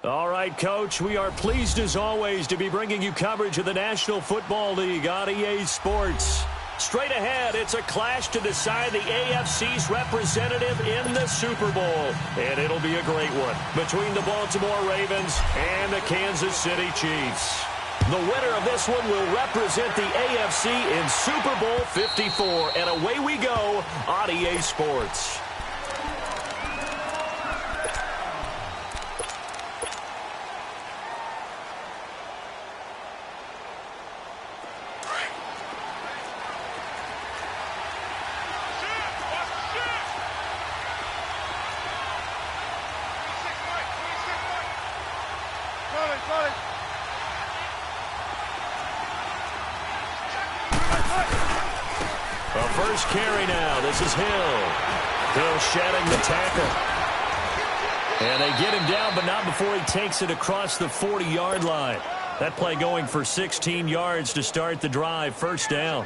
All right, Coach, we are pleased as always to be bringing you coverage of the National Football League on EA Sports. Straight ahead, it's a clash to decide the AFC's representative in the Super Bowl. And it'll be a great one between the Baltimore Ravens and the Kansas City Chiefs. The winner of this one will represent the AFC in Super Bowl 54. And away we go on EA Sports. First carry now. This is Hill. Hill shedding the tackle. And they get him down, but not before he takes it across the 40-yard line. That play going for 16 yards to start the drive. First down.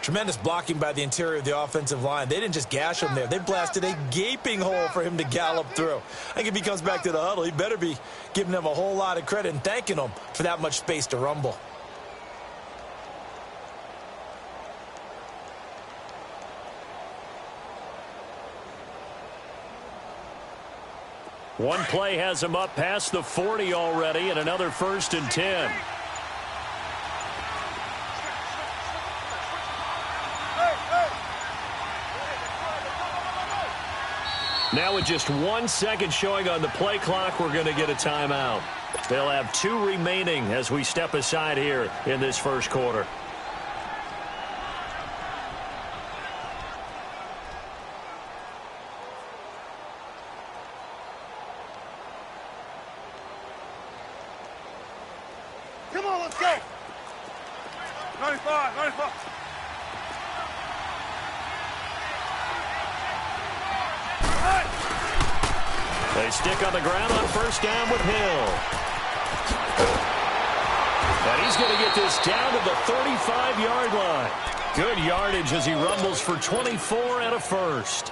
Tremendous blocking by the interior of the offensive line. They didn't just gash him there. They blasted a gaping hole for him to gallop through. I think if he comes back to the huddle, he better be giving them a whole lot of credit and thanking them for that much space to rumble. One play has him up past the 40 already, and another 1st and 10. Now with just 1 second showing on the play clock, we're going to get a timeout. They'll have 2 remaining as we step aside here in this first quarter. Come on, let's go. 95, 95. They stick on the ground on first down with Hill. And he's going to get this down to the 35-yard line. Good yardage as he rumbles for 24 and a first.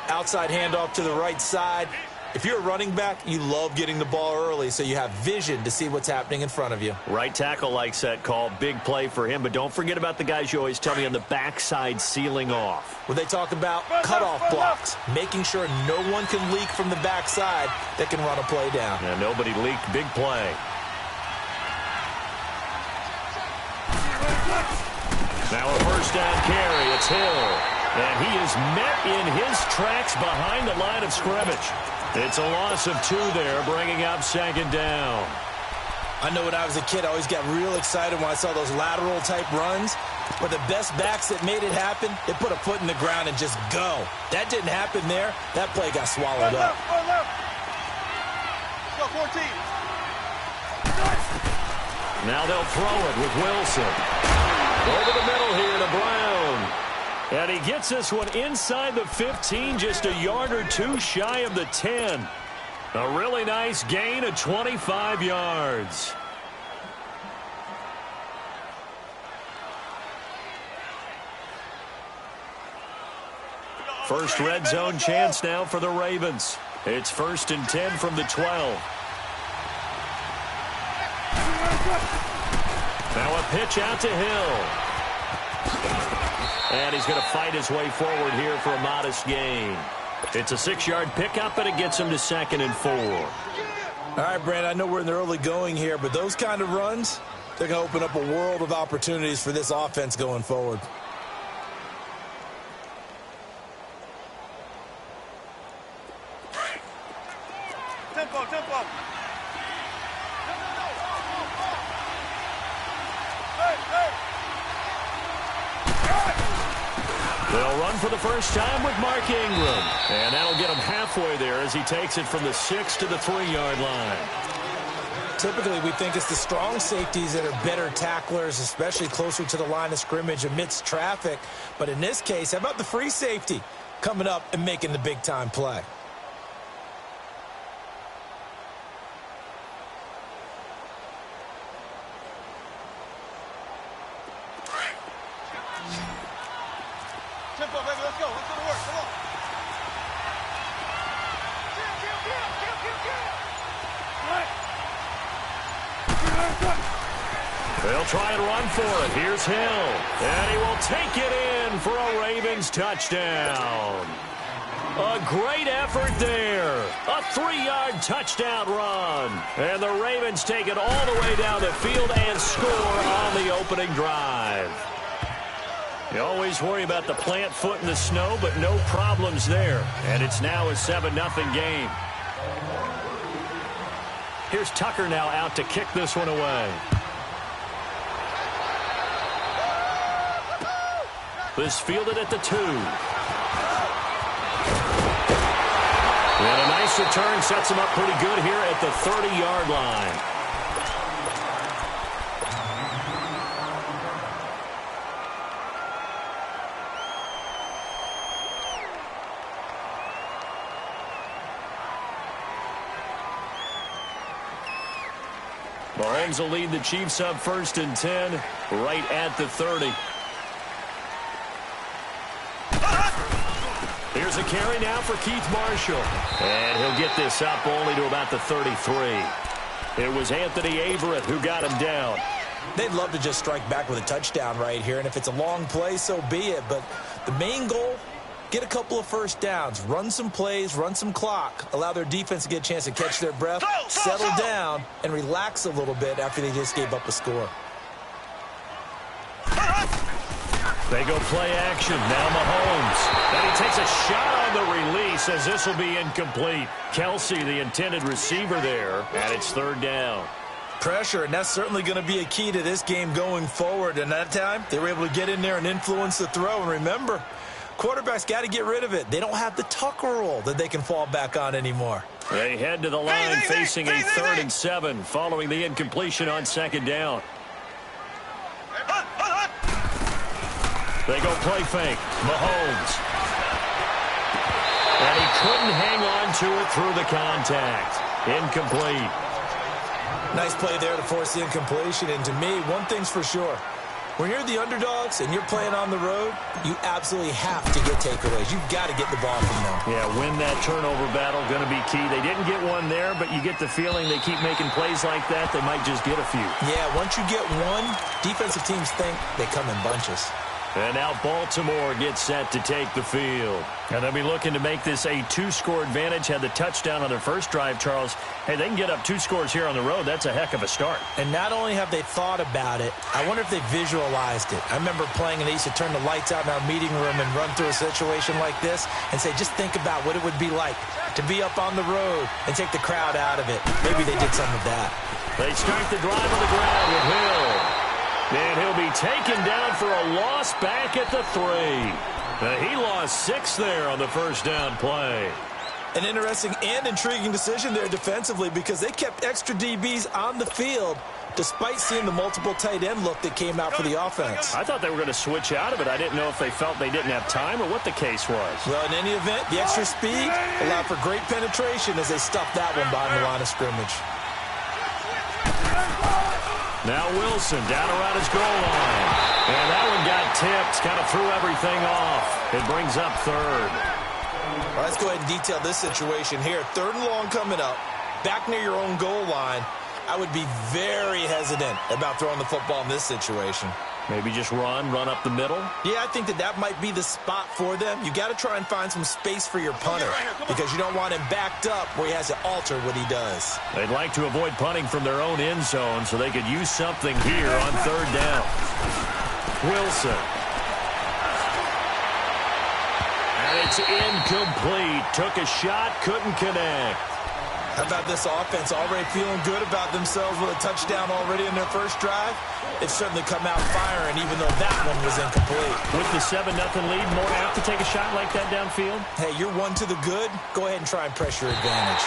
Outside handoff to the right side. If you're a running back, you love getting the ball early so you have vision to see what's happening in front of you. Right tackle likes that call. Big play for him. But don't forget about the guys you always tell me on the backside sealing off. When they talk about cutoff blocks, making sure no one can leak from the backside that can run a play down. Yeah, nobody leaked. Big play. Now a first down carry. It's Hill. And he is met in his tracks behind the line of scrimmage. It's a loss of 2 there, bringing up second down. I know when I was a kid, I always got real excited when I saw those lateral-type runs. But the best backs that made it happen, they put a foot in the ground and just go. That didn't happen there. That play got swallowed up. Let's go, 14. Now they'll throw it with Wilson. Over the middle here to Brown. And he gets this one inside the 15, just a yard or 2 shy of the 10. A really nice gain of 25 yards. First red zone chance now for the Ravens. It's 1st and 10 from the 12. Now a pitch out to Hill. And he's going to fight his way forward here for a modest gain. It's a 6-yard pickup, and it gets him to 2nd and 4. All right, Brand, I know we're in the early going here, but those kind of runs, they're going to open up a world of opportunities for this offense going forward. Tempo, tempo. They'll run for the first time with Mark Ingram. And that'll get him halfway there as he takes it from the 6 to the 3-yard line. Typically, we think it's the strong safeties that are better tacklers, especially closer to the line of scrimmage amidst traffic. But in this case, how about the free safety coming up and making the big-time play? Tempo, baby, let's go. Let's go to work. Come on. They'll try and run for it. Here's Hill. And he will take it in for a Ravens touchdown. A great effort there. A 3-yard touchdown run. And the Ravens take it all the way down the field and score on the opening drive. You always worry about the plant foot in the snow, but no problems there. And it's now a 7-0 game. Here's Tucker now out to kick this one away. This fielded at the 2. And a nice return sets him up pretty good here at the 30-yard line. Mahomes will lead the Chiefs up 1st and 10 right at the 30. Here's a carry now for Keith Marshall. And he'll get this up only to about the 33. It was Anthony Averett who got him down. They'd love to just strike back with a touchdown right here, and if it's a long play, so be it. But the main goal, get a couple of first downs, run some plays, run some clock, allow their defense to get a chance to catch their breath, settle down, and relax a little bit after they just gave up a score. They go play action. Now Mahomes. And he takes a shot on the release as this will be incomplete. Kelsey, the intended receiver there, and it's 3rd down. Pressure, and that's certainly going to be a key to this game going forward. And that time, they were able to get in there and influence the throw. And remember, quarterbacks got to get rid of it. They don't have the Tucker rule that they can fall back on anymore. They head to the line facing a 3rd and 7 following the incompletion on 2nd down. They go play fake. Mahomes. And he couldn't hang on to it through the contact. Incomplete. Nice play there to force the incompletion. And to me, one thing's for sure. When you're the underdogs and you're playing on the road, you absolutely have to get takeaways. You've got to get the ball from them. Yeah, win that turnover battle, going to be key. They didn't get one there, but you get the feeling they keep making plays like that, they might just get a few. Yeah, once you get one, defensive teams think they come in bunches. And now Baltimore gets set to take the field. And they'll be looking to make this a 2-score advantage. Had the touchdown on their first drive, Charles. Hey, they can get up 2 scores here on the road. That's a heck of a start. And not only have they thought about it, I wonder if they visualized it. I remember playing and they used to turn the lights out in our meeting room and run through a situation like this and say, just think about what it would be like to be up on the road and take the crowd out of it. Maybe they did some of that. They start the drive on the ground with Hill. And he'll be taken down for a loss back at the 3. He lost 6 there on the first down play. An interesting and intriguing decision there defensively because they kept extra DBs on the field despite seeing the multiple tight end look that came out for the offense. I thought they were going to switch out of it. I didn't know if they felt they didn't have time or what the case was. Well, in any event, the extra speed allowed for great penetration as they stuffed that one behind the line of scrimmage. Now Wilson down around his goal line. And that one got tipped, kind of threw everything off. It brings up 3rd. Well, let's go ahead and detail this situation here. 3rd and long coming up, back near your own goal line. I would be very hesitant about throwing the football in this situation. Maybe just run up the middle? Yeah, I think that might be the spot for them. You got to try and find some space for your punter because you don't want him backed up where he has to alter what he does. They'd like to avoid punting from their own end zone so they could use something here on 3rd down. Wilson. And it's incomplete. Took a shot, couldn't connect. How about this offense already feeling good about themselves with a touchdown already in their first drive? They've certainly come out firing, even though that one was incomplete. With the 7-0 lead, more apt to take a shot like that downfield? Hey, you're one to the good. Go ahead and try and press your advantage.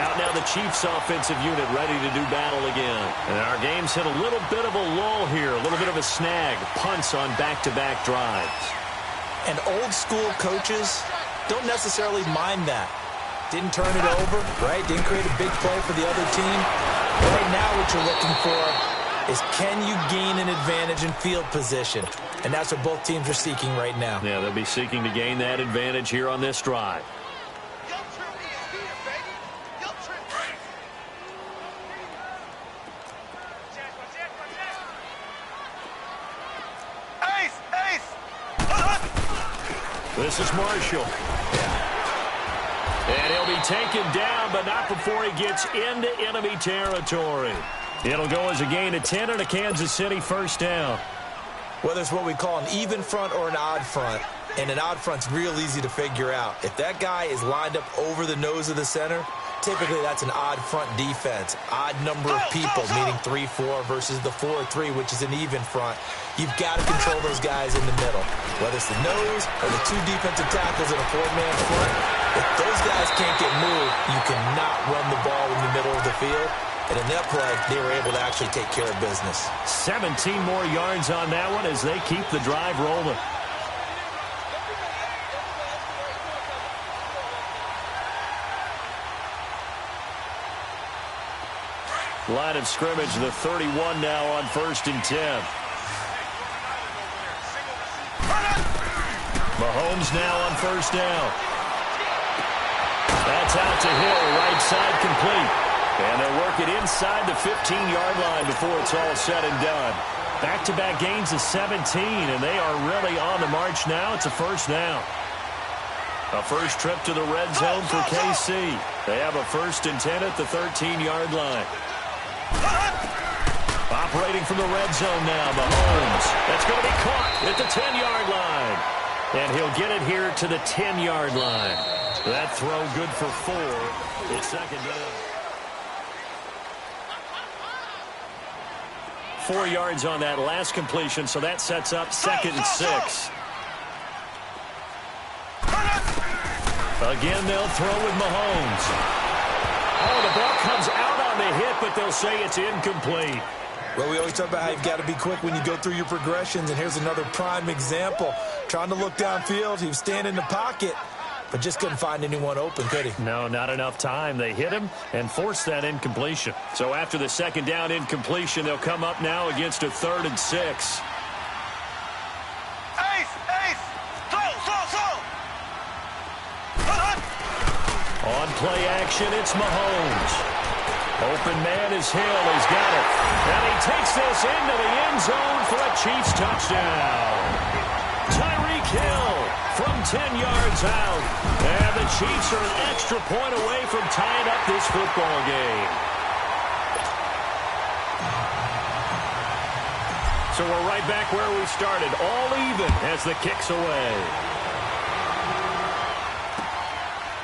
Out now the Chiefs offensive unit ready to do battle again. And our game's hit a little bit of a lull here, a little bit of a snag. Punts on back-to-back drives. And old school coaches don't necessarily mind that. Didn't turn it over, right? Didn't create a big play for the other team. Right now what you're looking for is can you gain an advantage in field position? And that's what both teams are seeking right now. Yeah, they'll be seeking to gain that advantage here on this drive. This is Marshall. And he'll be taken down, but not before he gets into enemy territory. It'll go as a gain of 10 and a Kansas City first down. Whether it's what we call an even front or an odd front, and an odd front's real easy to figure out. If that guy is lined up over the nose of the center, typically that's an odd front defense. Odd number of people, meaning 3-4 versus the 4-3, which is an even front. You've got to control those guys in the middle. Whether it's the nose or the two defensive tackles in a four-man front, if those guys can't get moved, you cannot run the ball in the middle of the field. And in that play, they were able to actually take care of business. 17 more yards on that one as they keep the drive rolling. Line of scrimmage, the 31 now on 1st and 10. Mahomes now on 1st down. That's out to Hill, right side complete. And they'll work it inside the 15-yard line before it's all said and done. Back-to-back gains of 17, and they are really on the march now. It's a first down. A first trip to the red zone for KC. They have a 1st and 10 at the 13-yard line. Operating from the red zone now, Mahomes. That's going to be caught at the 10-yard line. And he'll get it here to the 10-yard line. That throw good for 4. It's second down. 4 yards on that last completion, so that sets up 2nd and 6. Again, they'll throw with Mahomes. Oh, the ball comes out on the hit, but they'll say it's incomplete. Well, we always talk about how you've got to be quick when you go through your progressions, and here's another prime example. Trying to look downfield, he was standing in the pocket, but just couldn't find anyone open, could he? No, not enough time. They hit him and forced that incompletion. So after the second down incompletion, they'll come up now against a 3rd and 6. Ace! Throw! On play action, it's Mahomes. Open man is Hill. He's got it. And he takes this into the end zone for a Chiefs touchdown. Tyreek Hill from 10 yards out. And the Chiefs are an extra point away from tying up this football game. So we're right back where we started. All even as the kick's away.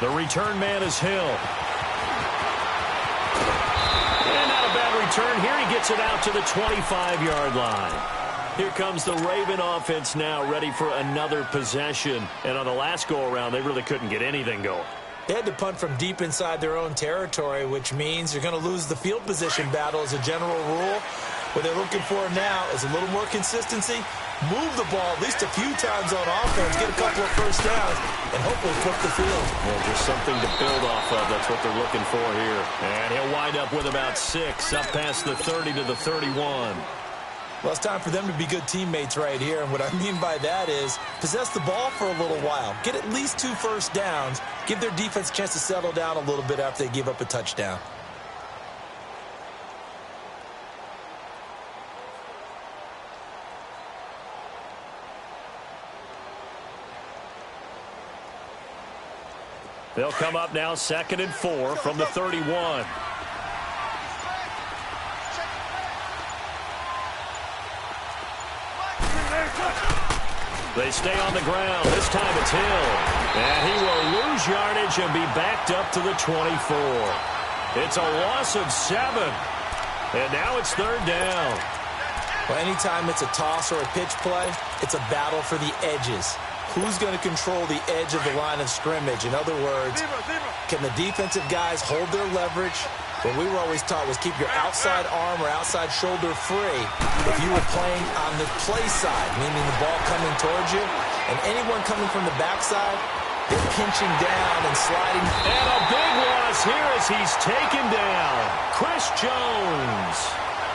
The return man is Hill. And not a bad return here. He gets it out to the 25-yard line. Here comes the Raven offense now, ready for another possession. And on the last go-around, they really couldn't get anything going. They had to punt from deep inside their own territory, which means you're going to lose the field position battle as a general rule. What they're looking for now is a little more consistency, move the ball at least a few times on offense, get a couple of first downs, and hopefully flip the field. Well, just something to build off of. That's what they're looking for here. And he'll wind up with about 6, up past the 30 to the 31. Well, it's time for them to be good teammates right here, and what I mean by that is possess the ball for a little while, get at least 2 first downs, give their defense a chance to settle down a little bit after they give up a touchdown. They'll come up now 2nd and 4 from the 31. They stay on the ground. This time it's Hill. And he will lose yardage and be backed up to the 24. It's a loss of 7. And now it's 3rd down. Well, anytime it's a toss or a pitch play, it's a battle for the edges. Who's going to control the edge of the line of scrimmage? In other words, can the defensive guys hold their leverage? What we were always taught was keep your outside arm or outside shoulder free if you were playing on the play side, meaning the ball coming towards you. And anyone coming from the backside, they're pinching down and sliding. And a big loss here as he's taken down. Chris Jones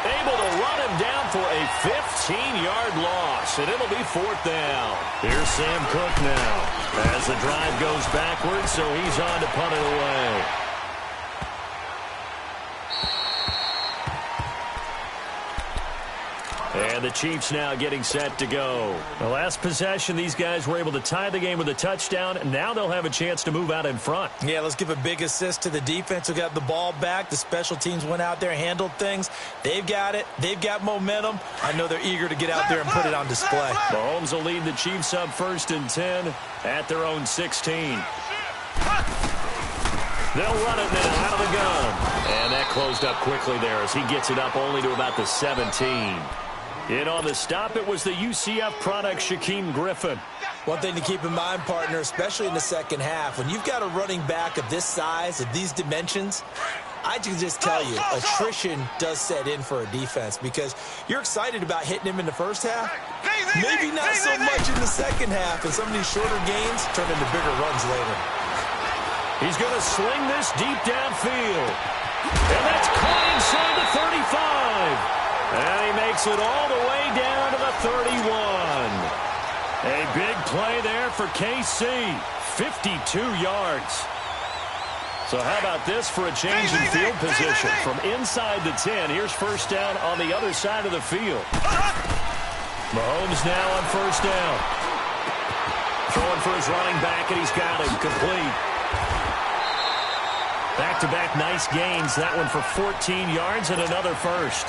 able to run him down for a 15-yard loss, and it'll be 4th down. Here's Sam Cook now as the drive goes backwards, so he's on to punt it away. And And the Chiefs now getting set to go. The last possession, these guys were able to tie the game with a touchdown. Now they'll have a chance to move out in front. Yeah, let's give a big assist to the defense who got the ball back. The special teams went out there, handled things. They've got it. They've got momentum. I know they're eager to get out there and put it on display. Mahomes will lead the Chiefs up 1st and 10 at their own 16. They'll run it now out of the gun. And that closed up quickly there as he gets it up only to about the 17. In on the stop, it was the UCF product, Shaquem Griffin. One thing to keep in mind, partner, especially in the second half, when you've got a running back of this size, of these dimensions, I can just tell you, attrition does set in for a defense because you're excited about hitting him in the first half. Maybe not so much in the second half, and some of these shorter gains turn into bigger runs later. He's going to sling this deep downfield. And that's caught inside the 35. And he makes it all the way down to the 31. A big play there for KC. 52 yards. So how about this for a change in field position? From inside the 10, here's first down on the other side of the field. Mahomes now on first down. Throwing for his running back, and he's got him complete. Back-to-back nice gains. That one for 14 yards and another first.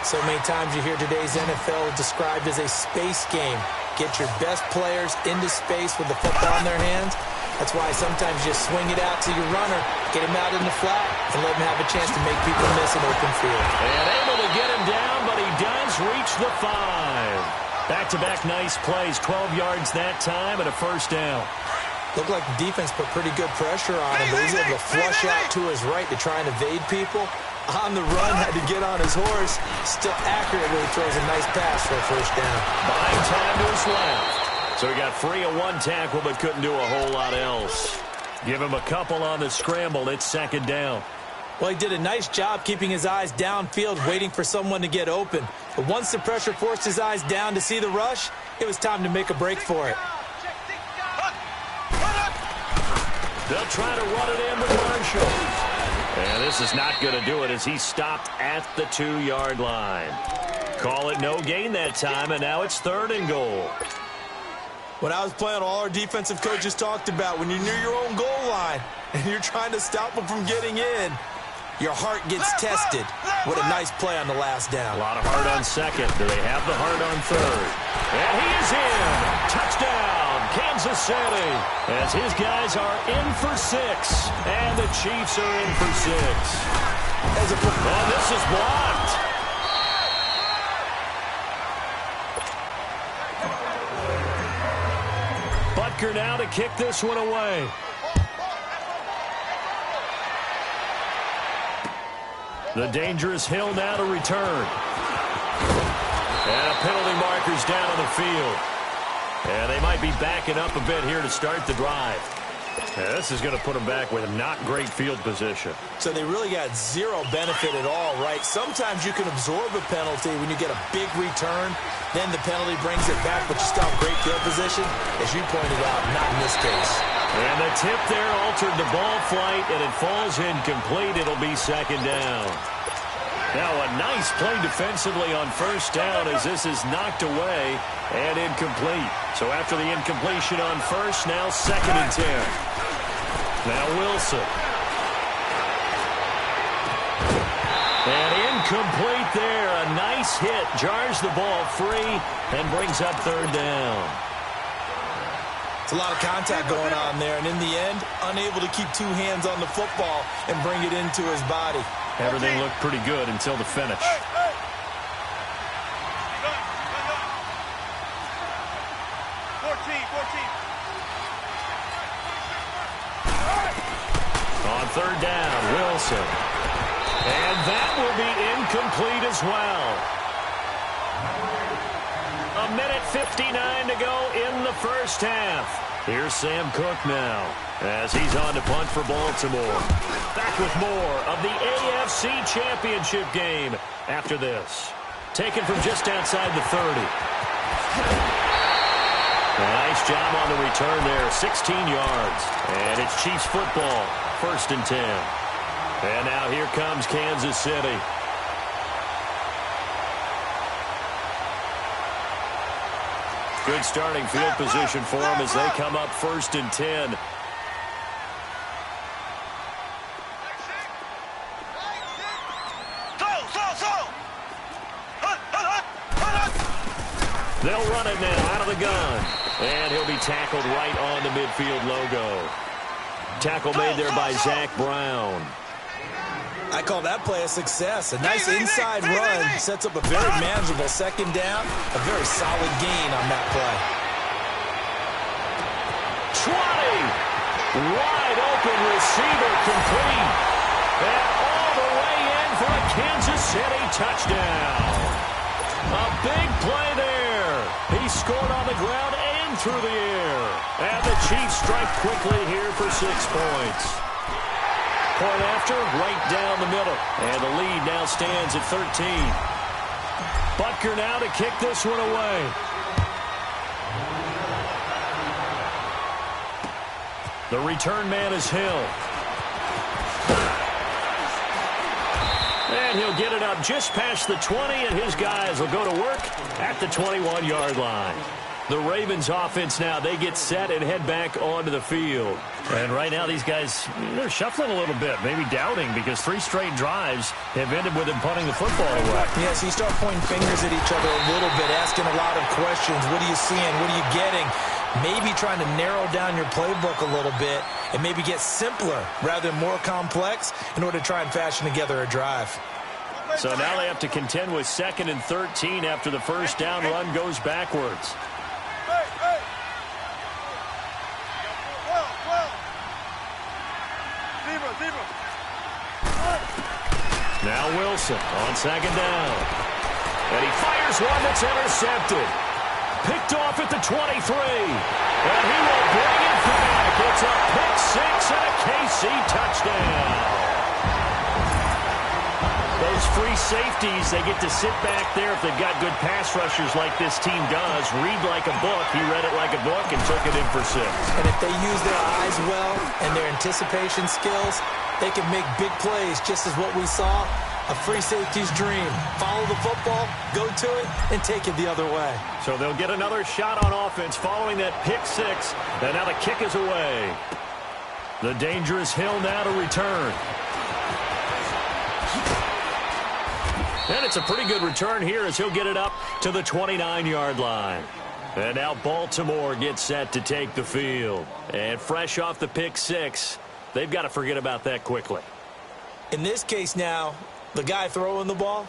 So many times you hear today's NFL described as a space game. Get your best players into space with the football in their hands. That's why sometimes you just swing it out to your runner, get him out in the flat, and let him have a chance to make people miss an open field. And able to get him down, but he does reach the 5. Back-to-back nice plays, 12 yards that time and a first down. Looked like the defense put pretty good pressure on him, but he's able to flush out to his right to try and evade people. On the run, had to get on his horse. Still accurately throws a nice pass for a first down. Buying time to his left. So he got free of one tackle, but couldn't do a whole lot else. Give him a couple on the scramble. It's second down. Well, he did a nice job keeping his eyes downfield, waiting for someone to get open. But once the pressure forced his eyes down to see the rush, it was time to make a break for it. They'll try to run it in with Marshall. And this is not going to do it as he stopped at the 2-yard line. Call it no gain that time, and now it's 3rd and goal. When I was playing, all our defensive coaches talked about when you're near your own goal line and you're trying to stop them from getting in, your heart gets tested. What a nice play on the last down. A lot of heart on second. Do they have the heart on third? And he is in. Touchdown, Kansas City. As his guys are in for 6. And the Chiefs are in for 6. And this is blocked. Butker now to kick this one away. The dangerous Hill now to return. And a penalty marker's down on the field. And they might be backing up a bit here to start the drive. Yeah, this is going to put them back with not great field position. So they really got zero benefit at all, right? Sometimes you can absorb a penalty when you get a big return. Then the penalty brings it back, but you still have great field position. As you pointed out, not in this case. And the tip there altered the ball flight, and it falls incomplete. It'll be second down. Now a nice play defensively on first down as this is knocked away and incomplete. So after the incompletion on first, now 2nd and 10. Now Wilson. And incomplete there. A nice hit. Jars the ball free and brings up 3rd down. It's a lot of contact going on there, and in the end, unable to keep 2 hands on the football and bring it into his body. Everything looked pretty good until the finish. On 3rd down, Wilson. And that will be incomplete as well. 1:59 to go in the first half. Here's Sam Cook now as he's on to punt for Baltimore. Back with more of the AFC Championship game after this. Taken from just outside the 30. Nice job on the return there, 16 yards. And it's Chiefs football, 1st and 10. And now here comes Kansas City. Good starting field position for them as they come up 1st and 10. They'll run it now out of the gun. And he'll be tackled right on the midfield logo. Tackle made there by Zach Brown. I call that play a success. A nice inside run sets up a very manageable 2nd down. A very solid gain on that play. 20. Wide open receiver complete. And all the way in for a Kansas City touchdown. A big play there. He scored on the ground and through the air. And the Chiefs strike quickly here for 6 points. Point after, right down the middle. And the lead now stands at 13. Butker now to kick this one away. The return man is Hill. And he'll get it up just past the 20, and his guys will go to work at the 21-yard line. The Ravens offense now, they get set and head back onto the field. And right now these guys, they're shuffling a little bit, maybe doubting, because 3 straight drives have ended with them punting the football away. Yeah, so you start pointing fingers at each other a little bit, asking a lot of questions. What are you seeing? What are you getting? Maybe trying to narrow down your playbook a little bit and maybe get simpler rather than more complex in order to try and fashion together a drive. So now they have to contend with 2nd and 13 after the first down run goes backwards. Now Wilson on 2nd down. And he fires one that's intercepted. Picked off at the 23. And he will bring it back. It's a pick 6 and a KC touchdown. Those free safeties, they get to sit back there if they've got good pass rushers like this team does. Read like a book. He read it like a book and took it in for 6. And if they use their eyes well and their anticipation skills, they can make big plays, just as what we saw. A free safety's dream. Follow the football, go to it, and take it the other way. So they'll get another shot on offense following that pick 6. And now the kick is away. The dangerous Hill now to return. And it's a pretty good return here as he'll get it up to the 29-yard line. And now Baltimore gets set to take the field. And fresh off the pick 6, they've got to forget about that quickly. In this case now, the guy throwing the ball,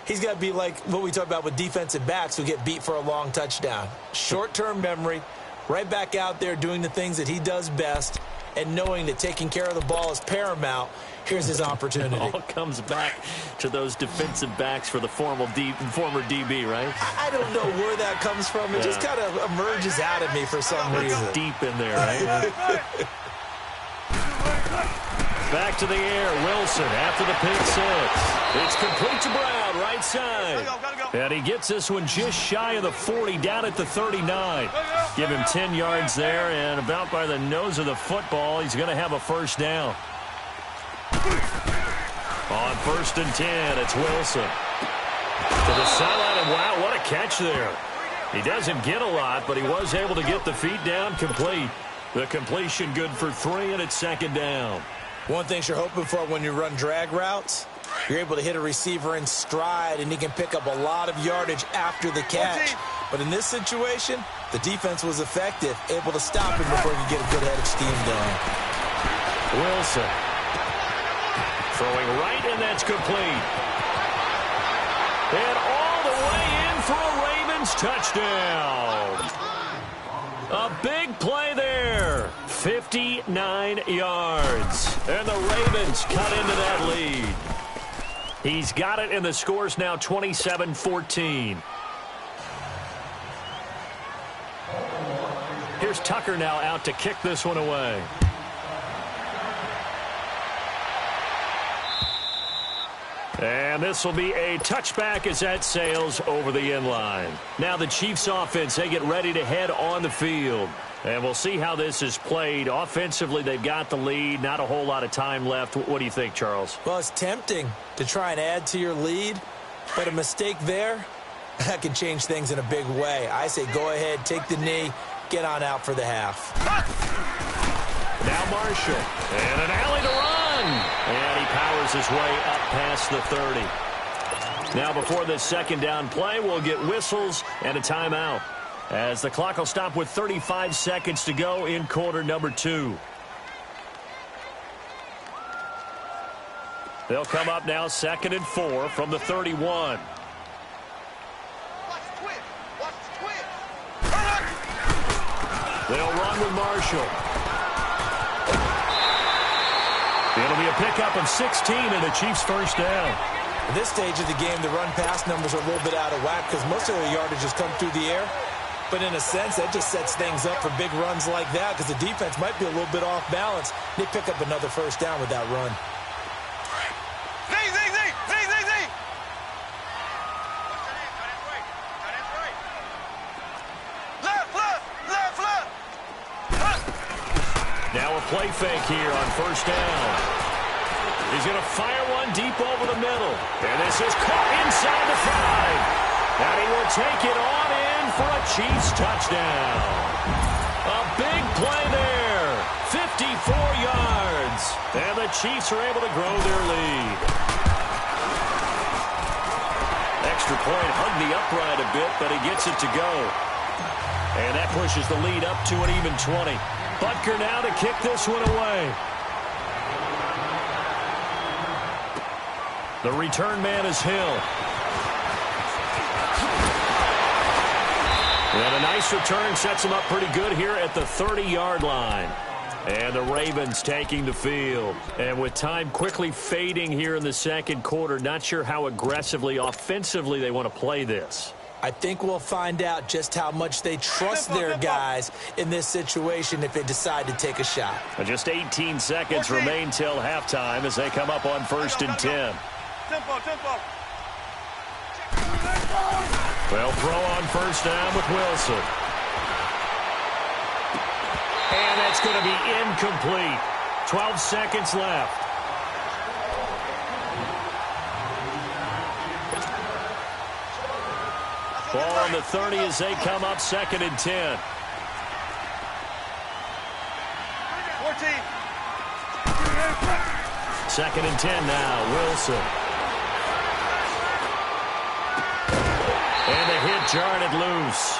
he's got to be like what we talk about with defensive backs who get beat for a long touchdown. Short-term memory, right back out there doing the things that he does best, and knowing that taking care of the ball is paramount. Here's his opportunity. It all comes back to those defensive backs for the former DB, right? I don't know where that comes from. It just kind of emerges out of me for some reason. It's deep in there, right? Back to the air, Wilson after the pick 6. It's complete to Brown, right side. And he gets this one just shy of the 40, down at the 39. Give him 10 yards there, and about by the nose of the football, he's going to have a first down. On 1st and 10, it's Wilson. To the sideline, and wow, what a catch there. He doesn't get a lot, but he was able to get the feet down complete. The completion good for 3, and it's 2nd down. One thing you're hoping for when you run drag routes, you're able to hit a receiver in stride, and he can pick up a lot of yardage after the catch. But in this situation, the defense was effective, able to stop him before he could get a good head of steam going. Wilson. Throwing right, and that's complete. And all the way in for a Ravens touchdown. A big play there. 59 yards. And the Ravens cut into that lead. He's got it, and the score's now 27-14. Here's Tucker now out to kick this one away. And this will be a touchback as that sails over the end line. Now the Chiefs offense, they get ready to head on the field. And we'll see how this is played. Offensively, they've got the lead. Not a whole lot of time left. What do you think, Charles? Well, it's tempting to try and add to your lead, but a mistake there, that can change things in a big way. I say go ahead, take the knee, get on out for the half. Now Marshall, and an alley to run. And he powers his way up past the 30. Now before this second down play, we'll get whistles and a timeout, as the clock will stop with 35 seconds to go in quarter number 2. They'll come up now 2nd and 4 from the 31. They'll run with Marshall. It'll be a pickup of 16 and the Chiefs' first down. At this stage of the game, the run-pass numbers are a little bit out of whack because most of their yardage has come through the air. But in a sense, that just sets things up for big runs like that because the defense might be a little bit off balance. They pick up another first down with that run. Now a play fake here on first down. He's going to fire one deep over the middle. And this is caught inside the 5. And he will take it on in for a Chiefs touchdown. A big play there. 54 yards. And the Chiefs are able to grow their lead. Extra point hugged the upright a bit, but he gets it to go. And that pushes the lead up to an even 20. Butker now to kick this one away. The return man is Hill. And a nice return sets him up pretty good here at the 30-yard line. And the Ravens taking the field. And with time quickly fading here in the second quarter, not sure how aggressively, offensively they want to play this. I think we'll find out just how much they trust their guys in this situation if they decide to take a shot. Just 18 seconds remain till halftime as they come up on 1st and 10. They'll throw on first down with Wilson. And that's going to be incomplete. 12 seconds left. Ball on the 30 as they come up 2nd and 10. 2nd and 10 now. Wilson. And the hit jarred it loose.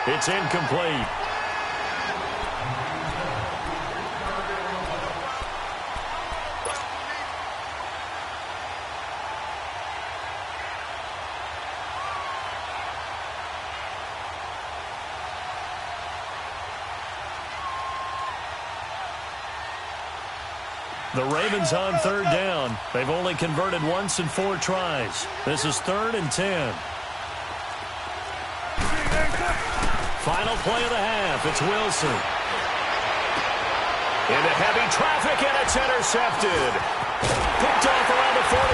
It's incomplete. The Ravens on 3rd down. They've only converted once in 4 tries. This is 3rd and 10. Final play of the half. It's Wilson. Into heavy traffic, and it's intercepted. Picked off around the 41.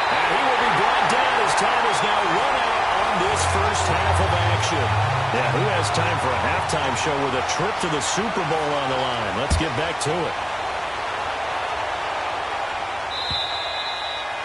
And he will be brought down as time is now run out on this first half of action. Yeah, who has time for a halftime show with a trip to the Super Bowl on the line? Let's get back to it.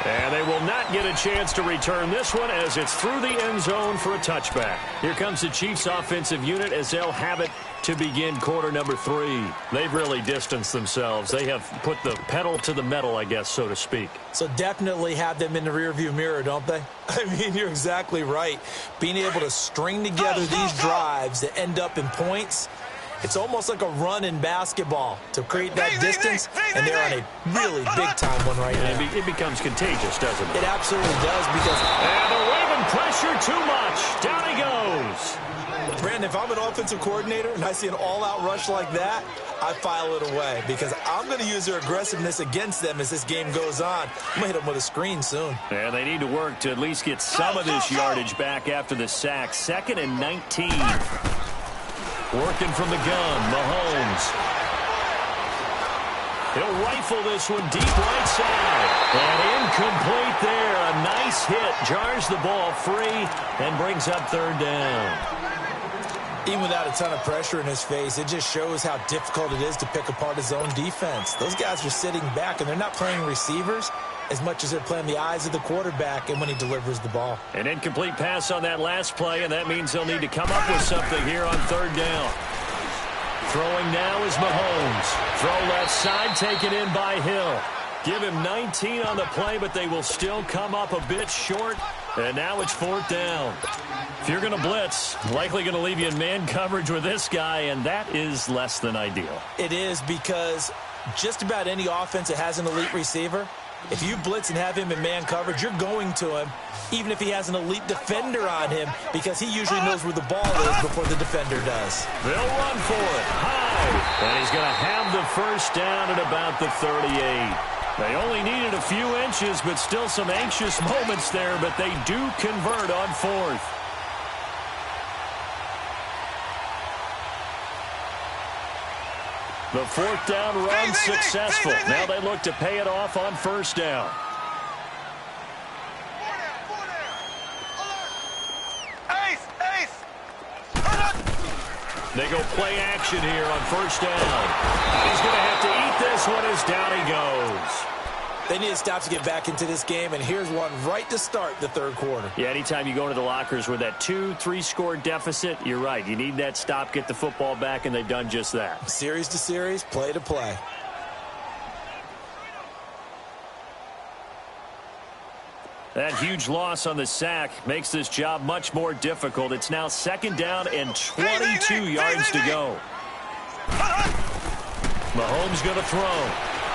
And they will not get a chance to return this one as it's through the end zone for a touchback. Here comes the Chiefs offensive unit as they'll have it to begin quarter number 3. They've really distanced themselves. They have put the pedal to the metal, I guess, so to speak. So definitely have them in the rearview mirror, don't they? I mean, you're exactly right. Being able to string together these drives that end up in points, it's almost like a run in basketball to create that distance, and they're on a really big-time one right now. It becomes contagious, doesn't it? It absolutely does because... And the Raven pressure too much. Down he goes. Brandon, if I'm an offensive coordinator and I see an all-out rush like that, I file it away because I'm going to use their aggressiveness against them as this game goes on. I'm going to hit them with a screen soon. And they need to work to at least get some of this yardage back after the sack. 2nd and 19. Working from the gun, Mahomes. He'll rifle this one deep right side. And incomplete there. A nice hit. Jars the ball free and brings up 3rd down. Even without a ton of pressure in his face, it just shows how difficult it is to pick apart his own defense. Those guys are sitting back, and they're not playing receivers as much as they're playing the eyes of the quarterback and when he delivers the ball. An incomplete pass on that last play, and that means they'll need to come up with something here on third down. Throwing now is Mahomes. Throw left side, taken in by Hill. Give him 19 on the play, but they will still come up a bit short. And now it's fourth down. If you're going to blitz, likely going to leave you in man coverage with this guy, and that is less than ideal. It is, because just about any offense that has an elite receiver, if you blitz and have him in man coverage, you're going to him, even if he has an elite defender on him, because he usually knows where the ball is before the defender does. They'll run for it. High. And he's going to have the first down at about the 38. They only needed a few inches, but still some anxious moments there, but they do convert on fourth. The fourth down run successful. Now they look to pay it off on first down. They go play action here on first down. He's going to have to eat this one as down he goes. They need to stop to get back into this game, and here's one right to start the third quarter. Yeah, anytime you go into the lockers with that 2-3 score deficit, you're right. You need that stop, get the football back, and they've done just that. Series to series, play to play. That huge loss on the sack makes this job much more difficult. It's now second down and 22 yards to go. Mahomes going to throw.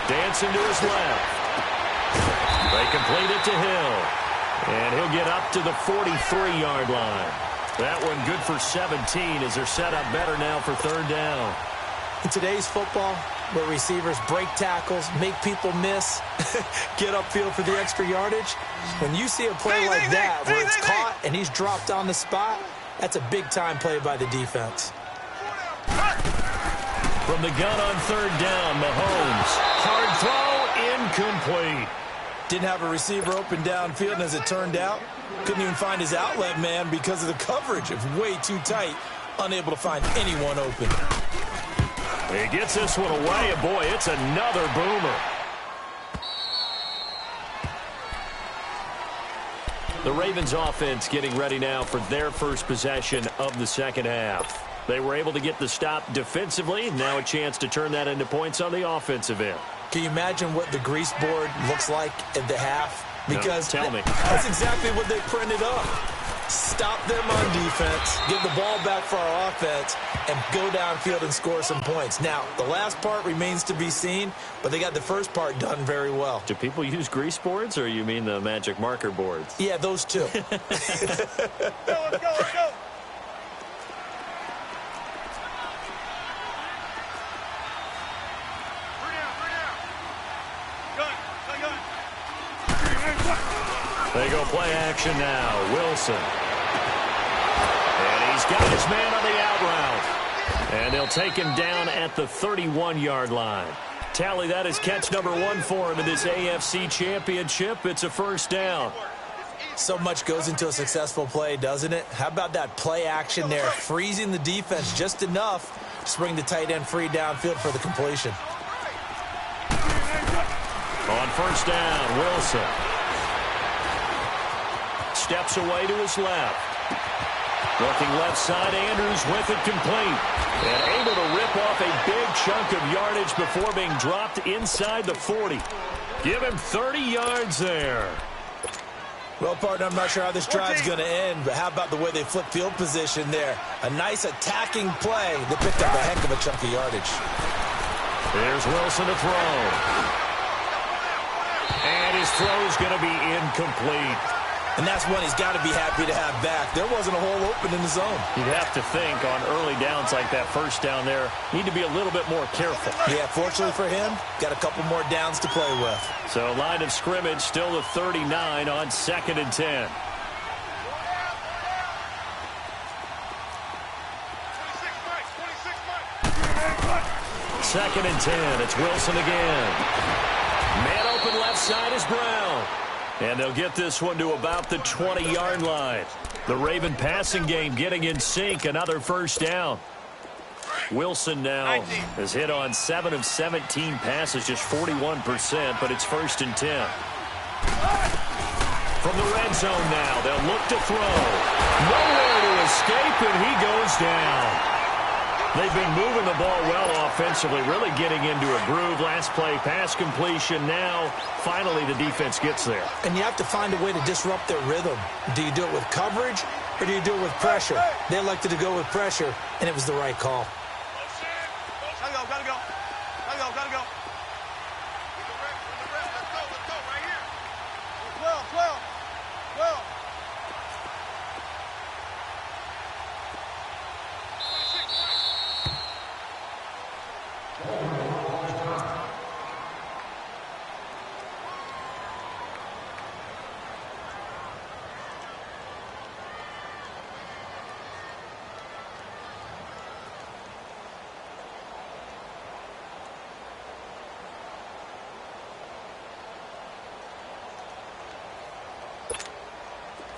Dancing to his left. They complete it to Hill. And he'll get up to the 43-yard line. That one good for 17 as they're set up better now for third down. In today's football, where receivers break tackles, make people miss, get upfield for the extra yardage, when you see a play like that where it's caught and he's dropped on the spot, that's a big-time play by the defense. From the gun on third down, Mahomes. Hard throw, incomplete. Didn't have a receiver open downfield, and as it turned out, couldn't even find his outlet man because of the coverage. It was way too tight, unable to find anyone open. He gets this one away, and boy, it's another boomer. The Ravens offense getting ready now for their first possession of the second half. They were able to get the stop defensively. Now a chance to turn that into points on the offensive end. Can you imagine what the grease board looks like at the half? Because no, tell me. That's exactly what they printed up. Stop them on defense, give the ball back for our offense, and go downfield and score some points. Now, the last part remains to be seen, but they got the first part done very well. Do people use grease boards, or you mean the magic marker boards? Yeah, those two. Let's go. They go play action now. Wilson. And he's got his man on the out route. And they'll take him down at the 31-yard line. Tally, that is catch number 1 for him in this AFC Championship. It's a first down. So much goes into a successful play, doesn't it? How about that play action there? Freezing the defense just enough to bring the tight end free downfield for the completion. On first down, Wilson. Steps away to his left. Looking left side, Andrews with it complete. And able to rip off a big chunk of yardage before being dropped inside the 40. Give him 30 yards there. Well, partner, I'm not sure how this drive's going to end, but how about the way they flip field position there? A nice attacking play that picked up a heck of a chunk of yardage. There's Wilson to throw. And his throw's going to be incomplete. And that's one he's got to be happy to have back. There wasn't a hole open in the zone. You'd have to think on early downs like that first down there, need to be a little bit more careful. Yeah, fortunately for him, got a couple more downs to play with. So line of scrimmage still the 39 on 2nd and 10. Second and 10. It's Wilson again. Man open left side is Brown. And they'll get this one to about the 20-yard line. The Raven passing game getting in sync. Another first down. Wilson now has hit on 7 of 17 passes, just 41%, but it's 1st and 10. From the red zone now, they'll look to throw. Nowhere to escape, and he goes down. They've been moving the ball well offensively, really getting into a groove. Last play, pass completion. Now, finally, the defense gets there. And you have to find a way to disrupt their rhythm. Do you do it with coverage, or do you do it with pressure? They elected to go with pressure, and it was the right call. Gotta go, gotta go. Gotta go, gotta go. Let's go, right here. 12.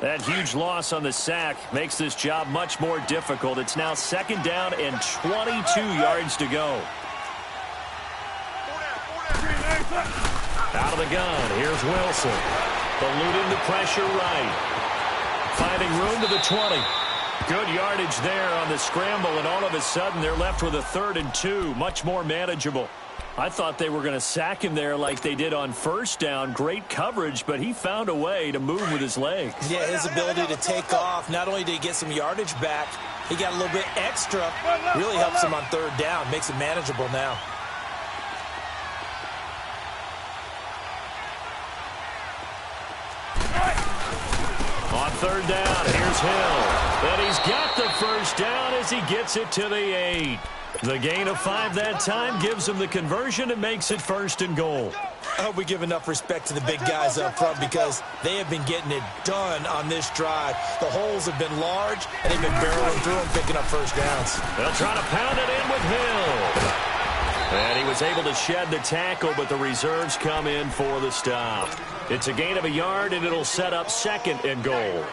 That huge loss on the sack makes this job much more difficult. It's now 2nd down and 22 yards to go. Out of the gun, here's Wilson. Eluding the pressure right. Finding room to the 20. Good yardage there on the scramble, and all of a sudden they're left with a 3rd and 2. Much more manageable. I thought they were going to sack him there like they did on 1st down. Great coverage, but he found a way to move with his legs. Yeah, his ability to take off. Not only did he get some yardage back, he got a little bit extra. Really helps him on 3rd down. Makes it manageable now. On 3rd down, here's Hill. And he's got the first down as he gets it to the 8. The gain of 5 that time gives him the conversion and makes it 1st and goal. I hope we give enough respect to the big guys up front because they have been getting it done on this drive. The holes have been large, and they've been barreling through them, picking up first downs. They'll try to pound it in with Hill. And he was able to shed the tackle, but the reserves come in for the stop. It's a gain of a yard, and it'll set up 2nd and goal.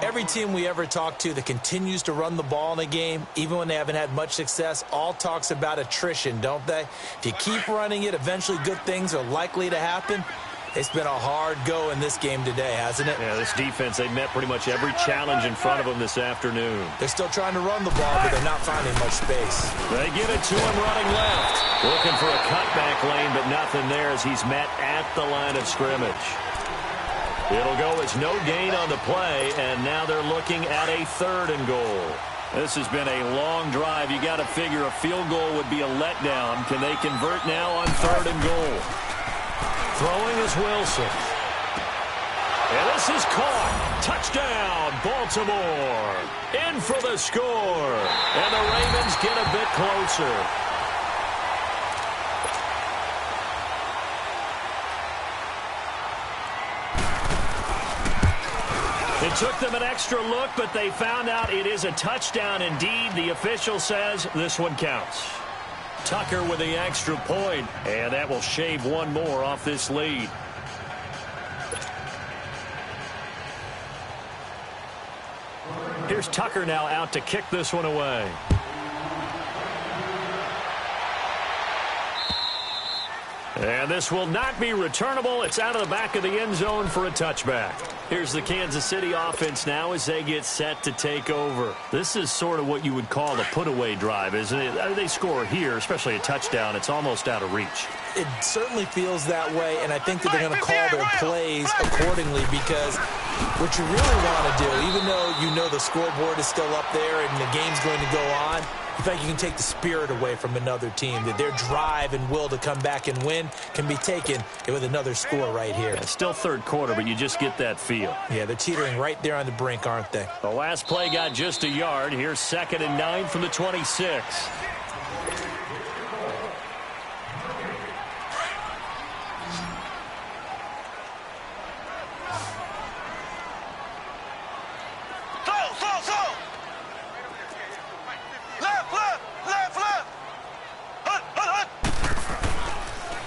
Every team we ever talk to that continues to run the ball in a game, even when they haven't had much success, all talks about attrition, don't they? If you keep running it, eventually good things are likely to happen. It's been a hard go in this game today, hasn't it? Yeah, this defense, they met pretty much every challenge in front of them this afternoon. They're still trying to run the ball, but they're not finding much space. They get it to him running left. Looking for a cutback lane, but nothing there as he's met at the line of scrimmage. It'll go as no gain on the play, and now they're looking at a 3rd and goal. This has been a long drive. You got to figure a field goal would be a letdown. Can they convert now on 3rd and goal? Throwing is Wilson. And this is caught. Touchdown, Baltimore. In for the score. And the Ravens get a bit closer. It took them an extra look, but they found out it is a touchdown indeed. The official says this one counts. Tucker with the extra point, and that will shave one more off this lead. Here's Tucker now out to kick this one away. And this will not be returnable. It's out of the back of the end zone for a touchback. Here's the Kansas City offense now as they get set to take over. This is sort of what you would call a put-away drive, isn't it? They score here, especially a touchdown. It's almost out of reach. It certainly feels that way, and I think that they're going to call their plays accordingly because what you really want to do, even though you know the scoreboard is still up there and the game's going to go on, in fact, you can take the spirit away from another team, that their drive and will to come back and win can be taken with another score right here. Yeah, still 3rd quarter, but you just get that feel. Yeah, they're teetering right there on the brink, aren't they? The last play got just a yard. Here's 2nd and 9 from the 26.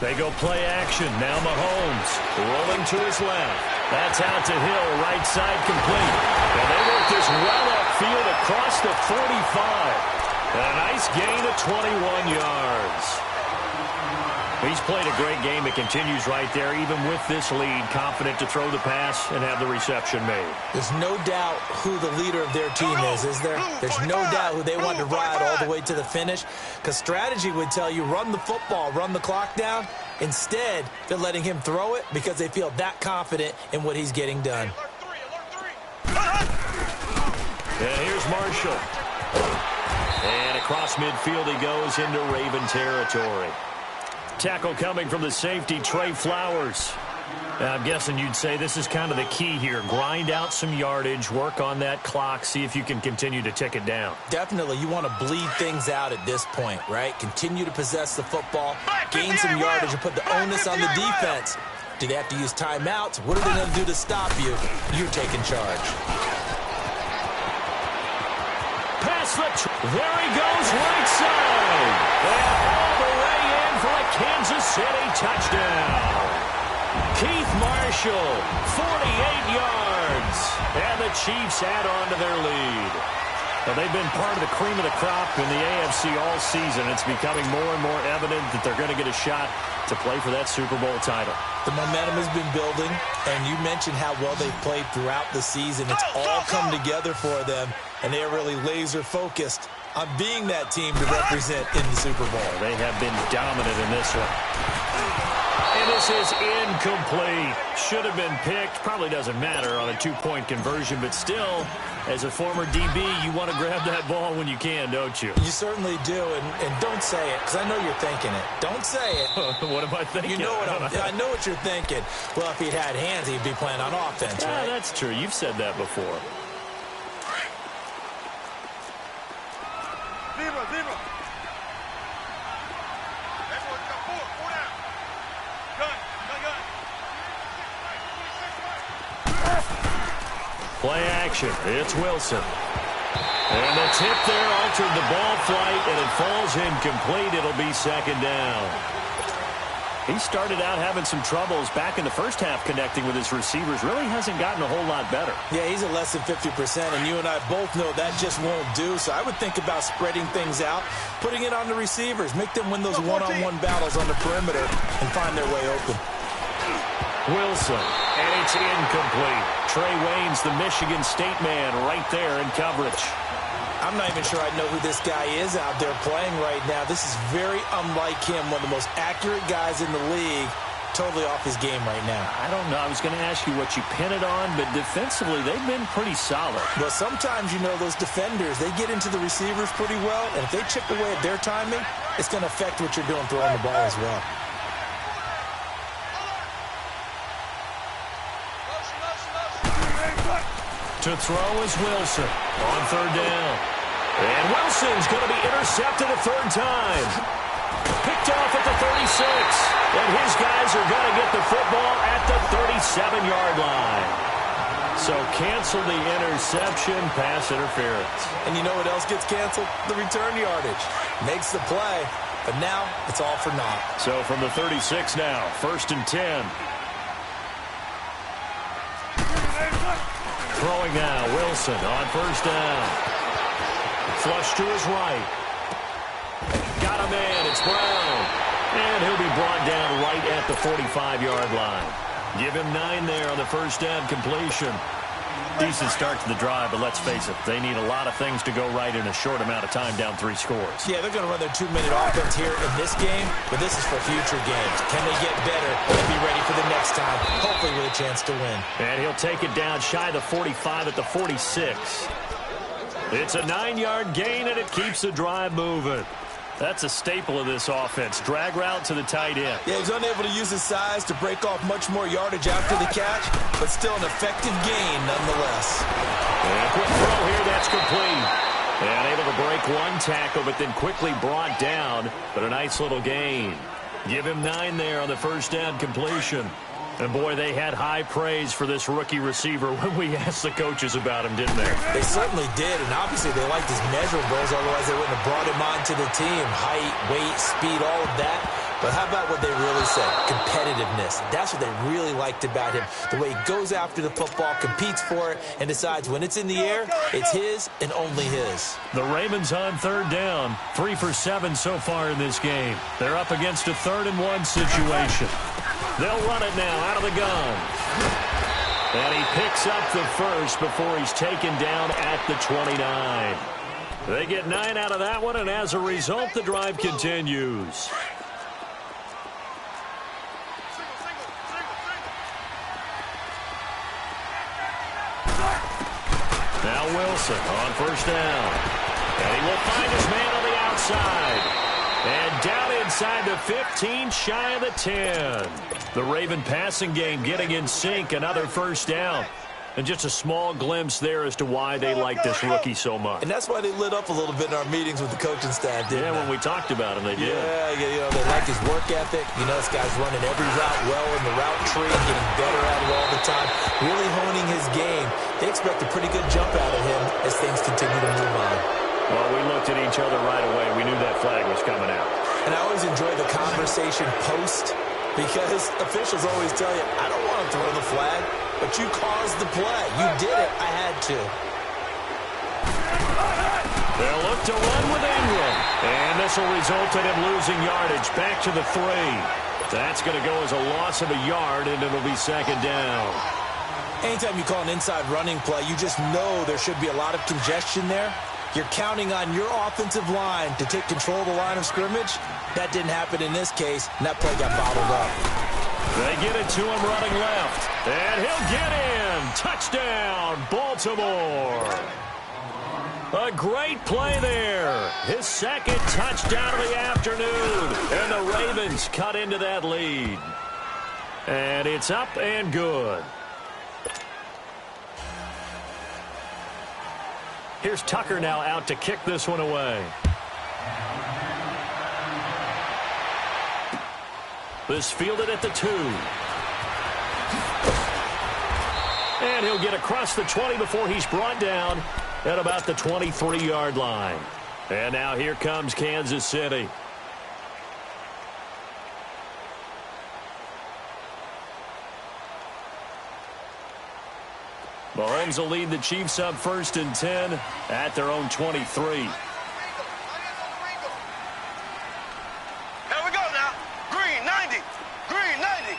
They go play action. Now Mahomes rolling to his left. That's out to Hill, right side complete. And they work this well upfield across the 45. A nice gain of 21 yards. He's played a great game. It continues right there, even with this lead, confident to throw the pass and have the reception made. There's no doubt who the leader of their team is there? There's no doubt who they want to ride all the way to the finish, because strategy would tell you run the football, run the clock down. Instead, they're letting him throw it because they feel that confident in what he's getting done. And here's Marshall. And across midfield he goes into Raven territory. Tackle coming from the safety, Trey Flowers. I'm guessing you'd say this is kind of the key here. Grind out some yardage, work on that clock, see if you can continue to tick it down. Definitely. You want to bleed things out at this point, right? Continue to possess the football, gain some yardage, and put the onus on the defense. Do they have to use timeouts? What are they going to do to stop you? You're taking charge. Pass there he goes, right side. And all the way in for a Kansas City touchdown. Keith Marshall, 48 yards. And the Chiefs add on to their lead. Now, they've been part of the cream of the crop in the AFC all season. It's becoming more and more evident that they're going to get a shot to play for that Super Bowl title. The momentum has been building, and you mentioned how well they've played throughout the season. It's all come together for them, and they are really laser-focused on being that team to represent in the Super Bowl. They have been dominant in this one. And this is incomplete. Should have been picked. Probably doesn't matter on a two-point conversion, but still, as a former DB, you want to grab that ball when you can, don't you? You certainly do, and don't say it, because I know you're thinking it. Don't say it. What am I thinking? You know what I know what you're thinking. Well, if he'd had hands, he'd be playing on offense, right? Yeah, that's true. You've said that before. Zero. Play action. It's Wilson. And the tip there altered the ball flight, and it falls incomplete. It'll be second down. He started out having some troubles back in the first half connecting with his receivers. Really hasn't gotten a whole lot better. Yeah, he's at less than 50%, and you and I both know that just won't do. So I would think about spreading things out, putting it on the receivers, make them win those one-on-one battles on the perimeter, and find their way open. Wilson, and it's incomplete. Trey Wayne's the Michigan State man right there in coverage. I'm not even sure I know who this guy is out there playing right now. This is very unlike him, one of the most accurate guys in the league. Totally off his game right now. I don't know. I was going to ask you what you pin it on, but defensively, they've been pretty solid. Well, sometimes, you know, those defenders, they get into the receivers pretty well, and if they chip away at their timing, it's going to affect what you're doing throwing the ball as well. To throw is Wilson on third down. And Wilson's going to be intercepted a third time. Picked off at the 36. And his guys are going to get the football at the 37-yard line. So cancel the interception, pass interference. And you know what else gets canceled? The return yardage. Makes the play, but now it's all for naught. So from the 36 now, 1st and 10. Throwing now, Wilson on first down. Flush to his right. Got a man, it's Brown. And he'll be brought down right at the 45-yard line. Give him 9 there on the first down completion. Decent start to the drive, but let's face it, they need a lot of things to go right in a short amount of time, down 3 scores. Yeah, they're going to run their 2-minute offense here in this game, but this is for future games. Can they get better and be ready for the next time, hopefully with a chance to win? And he'll take it down shy of the 45 at the 46. It's a 9-yard gain, and it keeps the drive moving. That's a staple of this offense. Drag route to the tight end. Yeah, he's unable to use his size to break off much more yardage after the catch, but still an effective gain nonetheless. And a quick throw here, that's complete. And able to break one tackle, but then quickly brought down, but a nice little gain. Give him 9 there on the first down completion. And, boy, they had high praise for this rookie receiver when we asked the coaches about him, didn't they? They certainly did, and obviously they liked his measurables, otherwise they wouldn't have brought him onto the team. Height, weight, speed, all of that. But how about what they really said? Competitiveness. That's what they really liked about him. The way he goes after the football, competes for it, and decides when it's in the air, it's his and only his. The Ravens on third down. 3 for 7 so far in this game. They're up against a 3rd and 1 situation. They'll run it now out of the gun. And he picks up the first before he's taken down at the 29. They get 9 out of that one, and as a result, the drive continues. Now Wilson on first down. And he will find his man on the outside. And down inside the 15, shy of the 10. The Raven passing game getting in sync, another first down. And just a small glimpse there as to why they like this rookie so much. And that's why they lit up a little bit in our meetings with the coaching staff, didn't they? Yeah, when we talked about him, they did. Yeah, you know, they like his work ethic. You know, this guy's running every route well in the route tree, getting better at it all the time, really honing his game. They expect a pretty good jump out of him as things continue to move on. Well, we looked at each other right away. We knew that flag was coming out. And I always enjoy the conversation post, because officials always tell you, I don't want to throw the flag, but you caused the play. You did it. I had to. They'll look to run with Ingram. And this will result in him losing yardage back to the 3. That's going to go as a loss of a yard, and it'll be 2nd down. Anytime you call an inside running play, you just know there should be a lot of congestion there. You're counting on your offensive line to take control of the line of scrimmage. That didn't happen in this case, and that play got bottled up. They get it to him running left. And he'll get in. Touchdown, Baltimore. A great play there. His 2nd touchdown of the afternoon. And the Ravens cut into that lead. And it's up and good. Here's Tucker now out to kick this one away. This fielded at the 2. And he'll get across the 20 before he's brought down at about the 23-yard line. And now here comes Kansas City. Mahomes will lead the Chiefs up 1st and 10 at their own 23. Here we go now. Green, 90. Green, 90.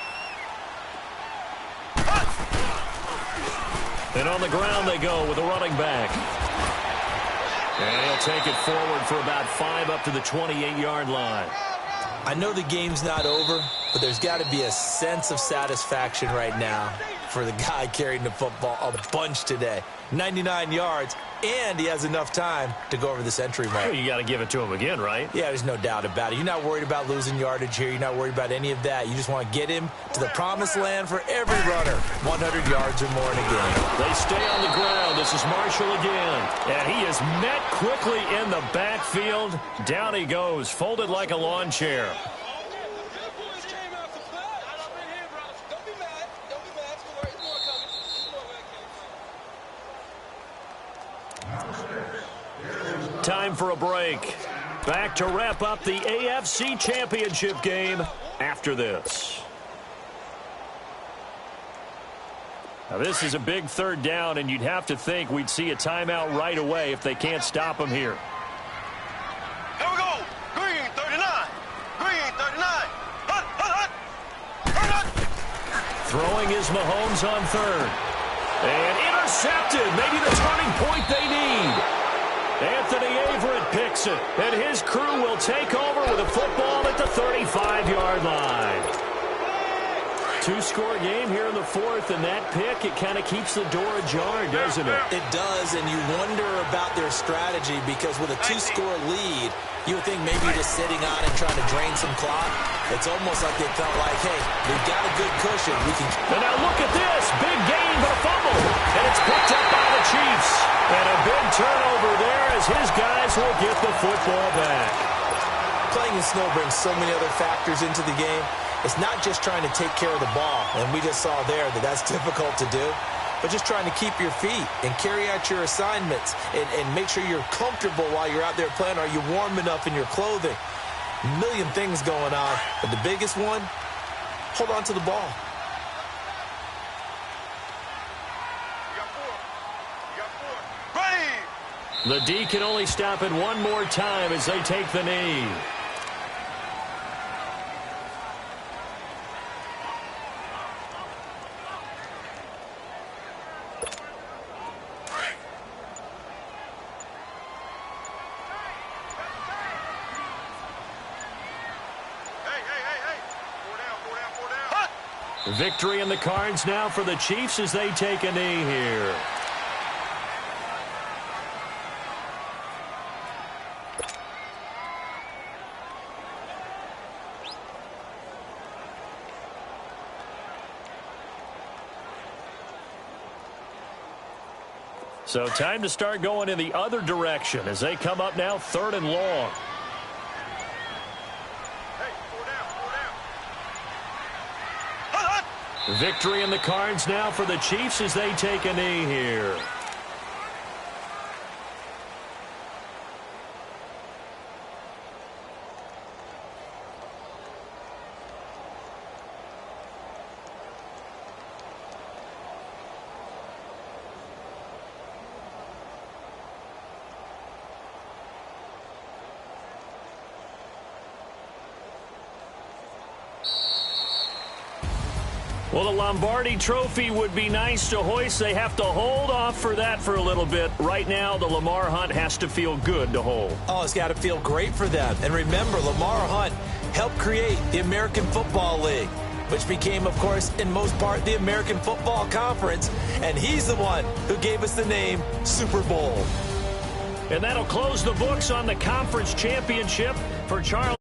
And on the ground they go with a running back. And he'll take it forward for about 5 up to the 28-yard line. I know the game's not over, but there's got to be a sense of satisfaction right now for the guy carrying the football a bunch today. 99 yards, and he has enough time to go over the century mark. Well, you got to give it to him again, right? Yeah, there's no doubt about it. You're not worried about losing yardage here. You're not worried about any of that. You just want to get him to the promised land for every runner. 100 yards or more in a game. They stay on the ground. This is Marshall again. And he is met quickly in the backfield. Down he goes, folded like a lawn chair. Time for a break. Back to wrap up the AFC Championship game after this. Now this is a big 3rd down, and you'd have to think we'd see a timeout right away if they can't stop him here. Here we go. Green, 39. Green, 39. Hut, hut, hut. Throwing is Mahomes on 3rd. And intercepted. Maybe the turning point they need. Anthony Averett picks it, and his crew will take over with a football at the 35-yard line. 2-score game here in the 4th, and that pick, it kind of keeps the door ajar, doesn't it? It does, and you wonder about their strategy, because with a 2-score lead, you would think maybe just sitting on and trying to drain some clock. It's almost like they felt like, hey, we've got a good cushion. We can. And now look at this. Big gain, but a fumble. And it's picked up by the Chiefs. And a big turnover there as his guys will get the football back. Playing in snow brings so many other factors into the game. It's not just trying to take care of the ball, and we just saw there that that's difficult to do, but just trying to keep your feet and carry out your assignments and make sure you're comfortable while you're out there playing. Are you warm enough in your clothing? A million things going on, but the biggest one, hold on to the ball. The D can only stop it one more time as they take the knee. Victory in the cards now for the Chiefs as they take a knee here. So time to start going in the other direction as they come up now 3rd and long. Victory in the cards now for the Chiefs as they take a knee here. Well, the Lombardi Trophy would be nice to hoist. They have to hold off for that for a little bit. Right now, the Lamar Hunt has to feel good to hold. Oh, it's got to feel great for them. And remember, Lamar Hunt helped create the American Football League, which became, of course, in most part, the American Football Conference. And he's the one who gave us the name Super Bowl. And that'll close the books on the conference championship for Charles.